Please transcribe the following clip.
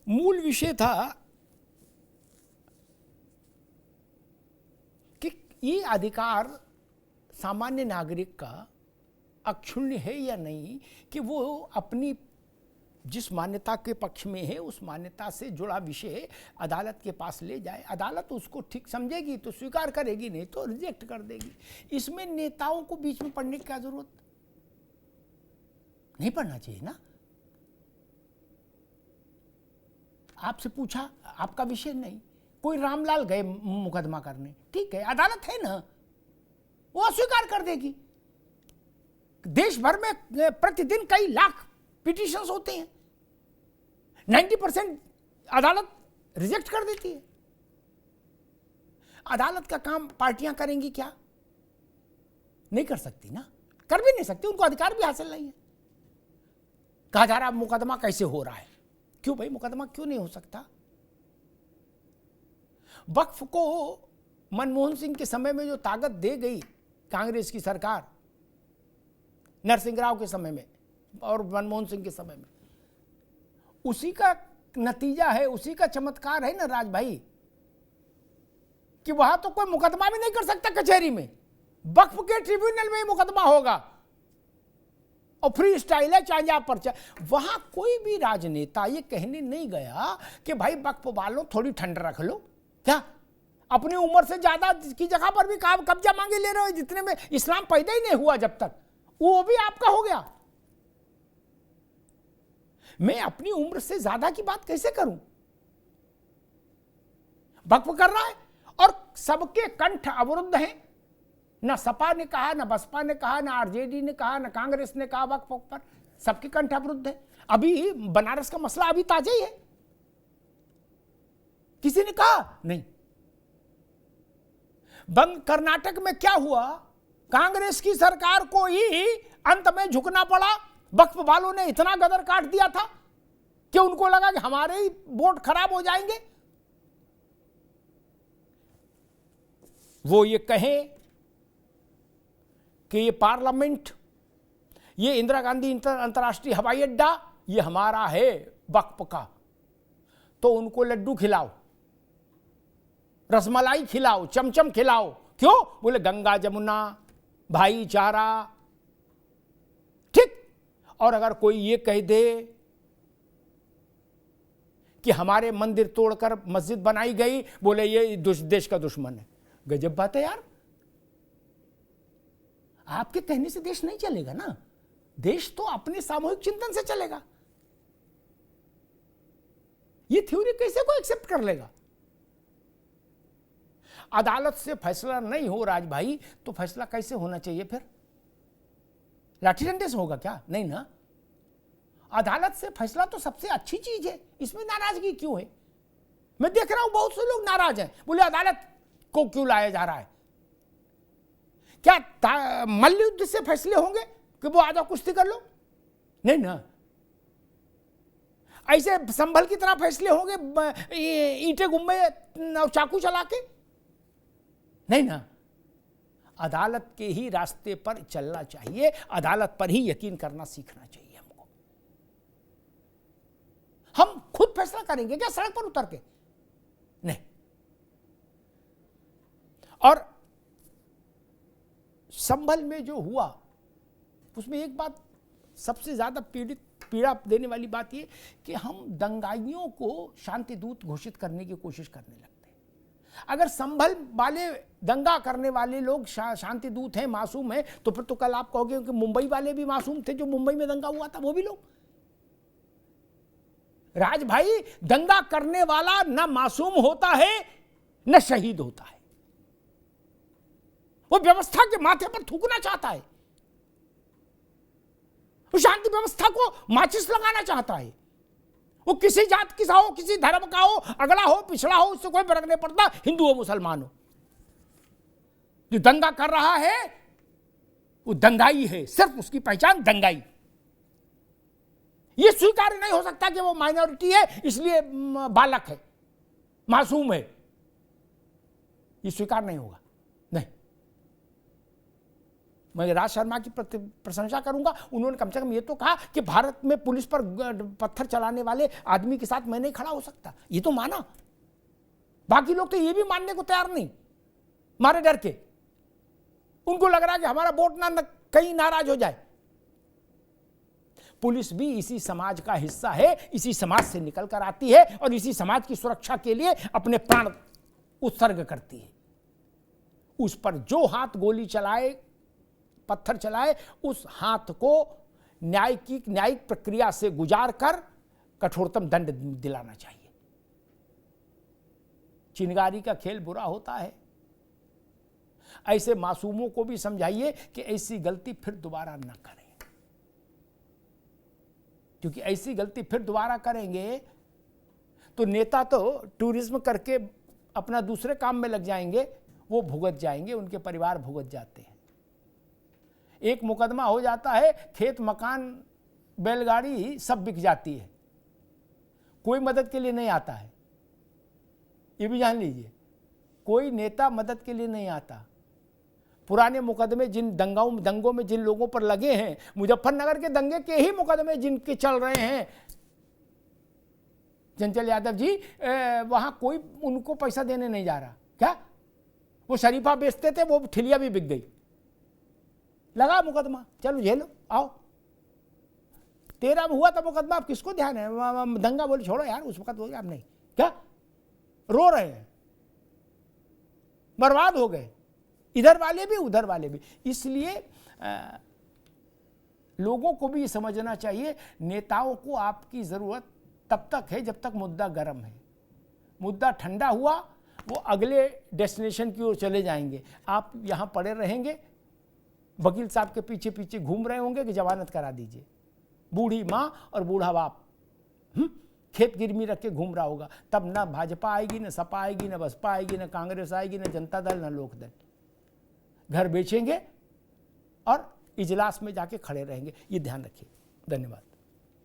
मूल विषय था कि ये अधिकार सामान्य नागरिक का अक्षुण्ण है या नहीं, कि वो अपनी जिस मान्यता के पक्ष में है उस मान्यता से जुड़ा विषय अदालत के पास ले जाए। अदालत उसको ठीक समझेगी तो स्वीकार करेगी, नहीं तो रिजेक्ट कर देगी। इसमें नेताओं को बीच में पढ़ने की क्या जरूरत, नहीं पढ़ना चाहिए ना। आपसे पूछा, आपका विषय नहीं, कोई रामलाल गए मुकदमा करने, ठीक है, अदालत है ना, वो अस्वीकार कर देगी। देश भर में प्रतिदिन कई लाख पिटीशंस होते हैं, 90% अदालत रिजेक्ट कर देती है। अदालत का काम पार्टियां करेंगी क्या? नहीं कर सकती ना, कर भी नहीं सकती, उनको अधिकार भी हासिल नहीं है। कहा जा रहा मुकदमा कैसे हो रहा है, क्यों भाई मुकदमा क्यों नहीं हो सकता? वक्फ को मनमोहन सिंह के समय में जो ताकत दे गई कांग्रेस की सरकार, नरसिंह राव के समय में और मनमोहन सिंह के समय में, उसी का नतीजा है, उसी का चमत्कार है ना राज भाई, कि वहां तो कोई मुकदमा भी नहीं कर सकता कचहरी में, वक्फ के ट्रिब्यूनल में ही मुकदमा होगा और फ्री स्टाइल है, चाहे आप पर्चा। वहां कोई भी राजनेता ये कहने नहीं गया कि भाई वक्फ वालों थोड़ी ठंड रख लो, क्या अपनी उम्र से ज्यादा की जगह पर भी कब्जा मांगे ले रहे हो, जितने में इस्लाम पैदा ही नहीं हुआ जब तक, वो भी आपका हो गया। मैं अपनी उम्र से ज्यादा की बात कैसे करूं? वक्फ कर रहा है और सबके कंठ अवरुद्ध हैं। ना सपा ने कहा, ना बसपा ने कहा, ना आरजेडी ने कहा, ना कांग्रेस ने कहा वक्फ पर, सबके कंठ अवरुद्ध है। अभी बनारस का मसला अभी ताजा ही है, किसी ने कहा नहीं। बंद कर्नाटक में क्या हुआ, कांग्रेस की सरकार को ही अंत में झुकना पड़ा। वक्फ वालों ने इतना गदर काट दिया था कि उनको लगा कि हमारे ही वोट खराब हो जाएंगे। वो ये कहें कि ये पार्लियामेंट, ये इंदिरा गांधी अंतर्राष्ट्रीय हवाई अड्डा, ये हमारा है वक्फ का, तो उनको लड्डू खिलाओ, रसमलाई खिलाओ, चमचम खिलाओ। क्यों? बोले गंगा जमुना, भाईचारा, ठीक। और अगर कोई ये कह दे कि हमारे मंदिर तोड़कर मस्जिद बनाई गई, बोले ये देश का दुश्मन है। गजब बात है यार, आपके कहने से देश नहीं चलेगा ना, देश तो अपने सामूहिक चिंतन से चलेगा। ये थ्योरी कैसे कोई एक्सेप्ट कर लेगा? अदालत से फैसला नहीं हो राज भाई, तो फैसला कैसे होना चाहिए फिर? लाठी डंडे से होगा क्या? नहीं ना, अदालत से फैसला तो सबसे अच्छी चीज है, इसमें नाराजगी क्यों है? मैं देख रहा हूं बहुत से लोग नाराज हैं, बोले अदालत को क्यों लाया जा रहा है? क्या मल्ल युद्ध से फैसले होंगे कि वो आजा कुश्ती कर लो? नहीं ना, ऐसे संभल की तरह फैसले होंगे ईंटे गुम्बे चाकू चला के? नहीं ना, अदालत के ही रास्ते पर चलना चाहिए, अदालत पर ही यकीन करना सीखना चाहिए हमको। हम खुद फैसला करेंगे क्या सड़क पर उतर के? नहीं। और संभल में जो हुआ उसमें एक बात सबसे ज्यादा पीड़ा देने वाली बात यह कि हम दंगाइयों को शांति दूत घोषित करने की कोशिश करने लगते हैं। अगर संभल वाले दंगा करने वाले लोग शांति दूत हैं, मासूम हैं, तो फिर तो कल आप कहोगे कि मुंबई वाले भी मासूम थे, जो मुंबई में दंगा हुआ था वो भी लोग। राज भाई, दंगा करने वाला न मासूम होता है न शहीद होता है, वो व्यवस्था के माथे पर थूकना चाहता है, वो शांति व्यवस्था को माचिस लगाना चाहता है। वो किसी जात की हो, किसी धर्म का हो, अगला हो पिछड़ा हो, उससे कोई फर्क नहीं पड़ता, हिंदू हो मुसलमान हो। जो दंगा कर रहा है वो दंगाई है, सिर्फ उसकी पहचान दंगाई। ये स्वीकार नहीं हो सकता कि वो माइनॉरिटी है इसलिए बालक है, मासूम है, ये स्वीकार नहीं होगा। नहीं, मैं राज शर्मा की प्रशंसा करूंगा। उन्होंने कम से कम ये तो कहा कि भारत में पुलिस पर पत्थर चलाने वाले आदमी के साथ मैं नहीं खड़ा हो सकता, ये तो माना। बाकी लोग तो ये भी मानने को तैयार नहीं, मारे डर के। उनको लग रहा है कि हमारा वोट ना कहीं नाराज हो जाए। पुलिस भी इसी समाज का हिस्सा है, इसी समाज से निकल कर आती है और इसी समाज की सुरक्षा के लिए अपने प्राण उत्सर्ग करती है। उस पर जो हाथ गोली चलाए, पत्थर चलाए, उस हाथ को न्यायिक प्रक्रिया से गुजार कर कठोरतम दंड दिलाना चाहिए। चिंगारी का खेल बुरा होता है। ऐसे मासूमों को भी समझाइए कि ऐसी गलती फिर दोबारा न करें, क्योंकि ऐसी गलती फिर दोबारा करेंगे तो नेता तो टूरिज्म करके अपना दूसरे काम में लग जाएंगे, वो भुगत जाएंगे, उनके परिवार भुगत जाते हैं। एक मुकदमा हो जाता है, खेत मकान बैलगाड़ी सब बिक जाती है, कोई मदद के लिए नहीं आता है। ये भी जान लीजिए, कोई नेता मदद के लिए नहीं आता। पुराने मुकदमे जिन दंगों में जिन लोगों पर लगे हैं, मुजफ्फरनगर के दंगे के ही मुकदमे जिनके चल रहे हैं, चंचल यादव जी, वहां कोई उनको पैसा देने नहीं जा रहा। क्या वो शरीफा बेचते थे, वो ठिलिया भी बिक गई, लगा मुकदमा, चलो झेलो आओ। 13 में हुआ था मुकदमा, अब किसको ध्यान है? दंगा बोले छोड़ो यार, उस वक्त हो गया, अब नहीं। क्या रो रहे हैं, बर्बाद हो गए, इधर वाले भी उधर वाले भी। इसलिए लोगों को भी समझना चाहिए, नेताओं को आपकी जरूरत तब तक है जब तक मुद्दा गर्म है। मुद्दा ठंडा हुआ, वो अगले डेस्टिनेशन की ओर चले जाएंगे, आप यहां पड़े रहेंगे, वकील साहब के पीछे पीछे घूम रहे होंगे कि जमानत करा दीजिए। बूढ़ी माँ और बूढ़ा बाप खेत गिरवी रख के घूम रहा होगा। तब ना भाजपा आएगी, ना सपा आएगी, ना बसपा आएगी, ना कांग्रेस आएगी, ना जनता दल, ना लोकदल। घर बेचेंगे और इजलास में जाके खड़े रहेंगे। ये ध्यान रखिए। धन्यवाद।